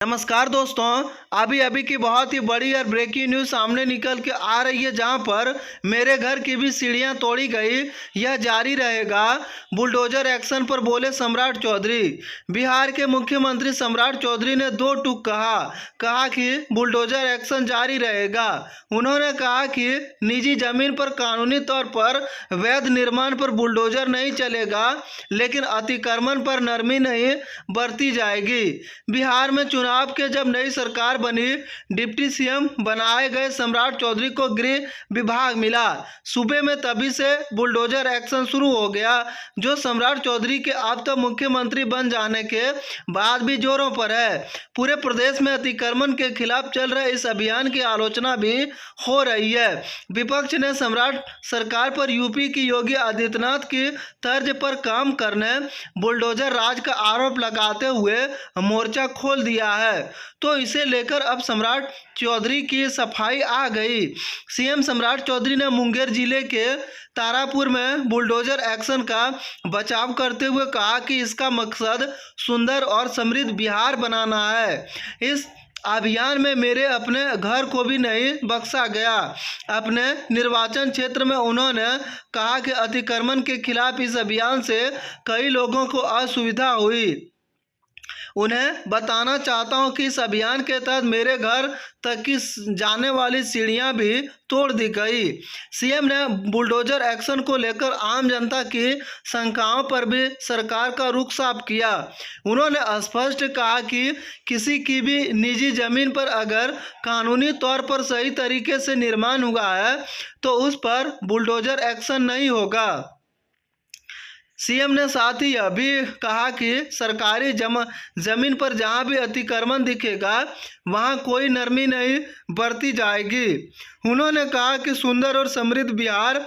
नमस्कार दोस्तों, अभी अभी की बहुत ही बड़ी और ब्रेकिंग न्यूज़ सामने निकल के आ रही है, जहां पर मेरे घर की भी सीढ़ियां तोड़ी गई। यह जारी रहेगा। बुलडोजर एक्शन पर बोले सम्राट चौधरी। बिहार के मुख्यमंत्री सम्राट चौधरी ने दो टूक कहा कि बुलडोजर एक्शन जारी रहेगा। उन्होंने कहा कि निजी जमीन पर कानूनी तौर पर वैध निर्माण पर बुलडोजर नहीं चलेगा, लेकिन अतिक्रमण पर नरमी नहीं बरती जाएगी। बिहार में चुनाव के जब नई सरकार बनी, डिप्टी सीएम बनाए गए सम्राट चौधरी को गृह विभाग मिला। सूबे में तभी से बुलडोजर एक्शन शुरू हो गया, जो सम्राट चौधरी के अब तक मुख्यमंत्री बन जाने के बाद भी जोरों पर है। पूरे प्रदेश में अतिक्रमण के खिलाफ चल रहे इस अभियान की आलोचना भी हो रही है। विपक्ष ने सम्राट सरकार पर यूपी की योगी आदित्यनाथ की तर्ज पर काम करने, बुलडोजर राज का आरोप लगाते हुए मोर्चा खोल दिया है। तो इसे लेकर अब सम्राट चौधरी की सफाई आ गई। सीएम सम्राट चौधरी ने मुंगेर जिले के तारापुर में बुलडोजर एक्शन का बचाव करते हुए कहा कि इसका मकसद सुंदर और समृद्ध बिहार बनाना है। इस अभियान में मेरे अपने घर को भी नहीं बख्शा गया। अपने निर्वाचन क्षेत्र में उन्होंने कहा कि अतिक्रमण के खिलाफ इस अभियान से कई लोगों को असुविधा हुई। उन्हें बताना चाहता हूं कि इस अभियान के तहत मेरे घर तक की जाने वाली सीढ़ियां भी तोड़ दी गई। सीएम ने बुलडोजर एक्शन को लेकर आम जनता की शंकाओं पर भी सरकार का रुख साफ किया। उन्होंने स्पष्ट कहा कि किसी की भी निजी जमीन पर अगर कानूनी तौर पर सही तरीके से निर्माण हुआ है तो उस पर बुलडोजर एक्शन नहीं होगा। सीएम ने साथ ही यह भी कहा कि सरकारी जमीन पर जहां भी अतिक्रमण दिखेगा वहां कोई नरमी नहीं बरती जाएगी। उन्होंने कहा कि सुंदर और समृद्ध बिहार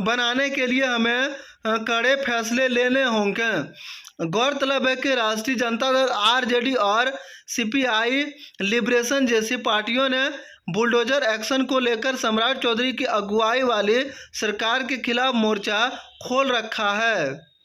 बनाने के लिए हमें कड़े फैसले लेने होंगे। गौरतलब है कि राष्ट्रीय जनता दल आरजेडी और सीपीआई लिबरेशन जैसी पार्टियों ने बुलडोजर एक्शन को लेकर सम्राट चौधरी की अगुवाई वाली सरकार के खिलाफ मोर्चा खोल रखा है।